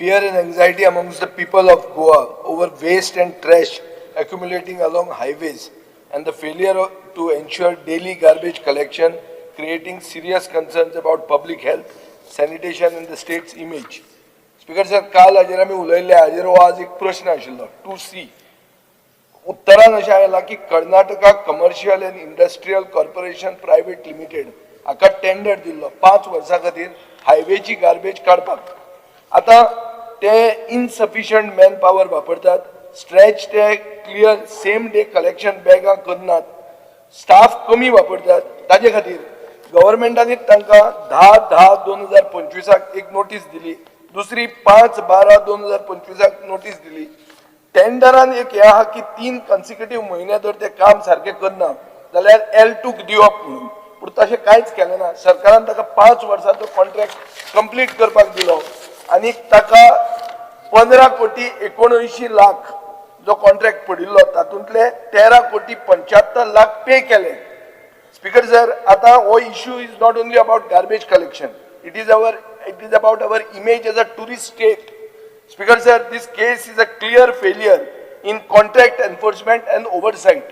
fear and anxiety amongst the people of Goa over waste and trash accumulating along highways and the failure to ensure daily garbage collection, creating serious concerns about public health, sanitation and the state's image. Speaker sir, काल हाजेर आमी उलयले, हाजेर हो आज एक प्रश्न आशिल्लो 2C. उत्तरान अशें आयलां की Karnataka commercial and industrial corporation private limited हाका टेंडर दिल्लो 5 वर्सां खातीर हायवेची गार्बेज काडपाक. आता ते इनसफिशियंट मॅन पॉवर वापरतात, स्ट्रेच ते क्लियर सेम डे कलेक्शन बॅगां करनात, स्टाफ कमी वापरतात. ताजे खातीर गव्हर्नमेंटानी तांकां 10/10/2025 एक नोटीस दिली, दुसरी 5/12/2025 नोटीस दिली. टेंडरान एक हे आहा की 3 कन्सिक्युटिव्ह म्हयने जर ते काम सारखे करना जाल्यार L2 दिवप म्हणून, पूण तशें कांयच केलें ना. सरकारान ताका 5 वर्सांचो कॉन्ट्रॅक्ट कंप्लीट करपाक दिलो आनी ताका 15 कोटी 79 लाख जो कॉन्ट्रॅक्ट पडिल्लो तातूंतले 13 कोटी 75 लाख पे केले. स्पीकर सर, आता हो issue is not only about garbage collection, it is about our image as a tourist state. Speaker sir, this case is a clear failure in contract enforcement and oversight.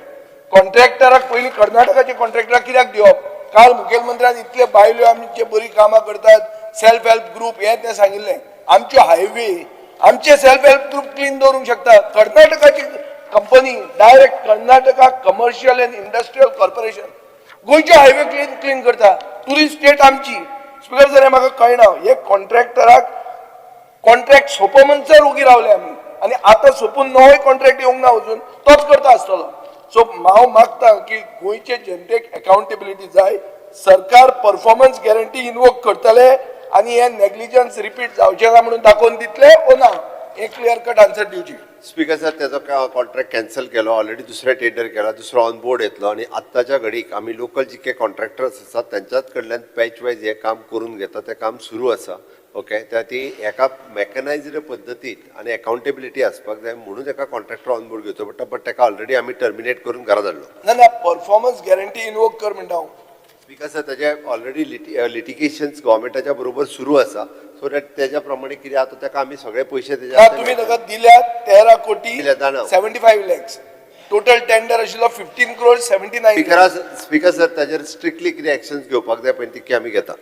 कॉन्ट्रॅक्टराक पयलीं कर्नाटकाचे कॉन्ट्रॅक्टराक कित्याक दिवप? काल मुखेलमंत्र्यान इतले बायल्यो आमचे बरी कामां करतात, सेल्फ हेल्प ग्रुप हे ते सांगिल्लें. आमचे हायवे आमचे सेल्फ हेल्प ग्रुप क्लीन दवरूंक शकता. कर्नाटकाची company direct Karnataka commercial and industrial corporation गोंयचे हायवे क्लीन करता. टुरिस्ट स्टेट आमची. स्पीकर सर, हे म्हाका कळना. हे कॉन्ट्रॅक्टराक कॉन्ट्रॅक्ट सोंपो म्हणसर उगी रावले आमी आनी आतां सोंपून नवोय कॉन्ट्रॅक्ट येवंक ना अजून, तोच करता आसतलो. सो हांव मागता की गोंयचे जनतेक अकाउंटेबिलिटी जाय. सरकार परफॉर्मन्स गॅरंटी इनवोक करतले आनी हे नेग्लिजन्स रिपीट जावचे ना म्हणून दाखोवन दितले ओ ना, हे क्लियर कट आन्सर दिवची. स्पीकर सर, त्याचो कॉन्ट्रॅक्ट कॅन्सल केलो, ऑलरेडी दुसरे टेंडर केला, दुसरो ऑन बोर्ड येतलो आणि आत्ताच्या घडीक आम्ही लोकल जितके कॉन्ट्रॅक्टर्स आसात त्यांच्याच कडल्यान पॅच वायज हे काम करून घेता, ते काम सुरू आसा. ओके, त्या ती एका मेकनायज्ड पद्दतीत आणि अकाउंटेबिलिटी आसपाक जाय म्हणून एका कॉन्ट्रॅक्टर ऑन बोर्ड घेवचो पडटा. बट ताका ऑलरेडी आम्ही टर्मिनेट करून घरा धाडलो. ना ना, परफॉर्मन्स गॅरंटी इनवोक कर म्हणटा हांव. स्पीकर सर, त्याचे ऑलरेडी लिटिगेशन्स गव्हर्मेंटाच्या बरोबर सुरू आसा. सो दॅट त्याच्या प्रमाणे कितें आता ताका आमी सगळे पयशे तुम्ही ताका दिल्यात 13 कोटी 75 लॅक्स. टोटल टेंडर आशिल्लो 15 crore 79. स्पीकर सर, ताजेर स्ट्रिक्टली कितें एक्शन्स घेवपाक जाय पळय ती आमी घेता.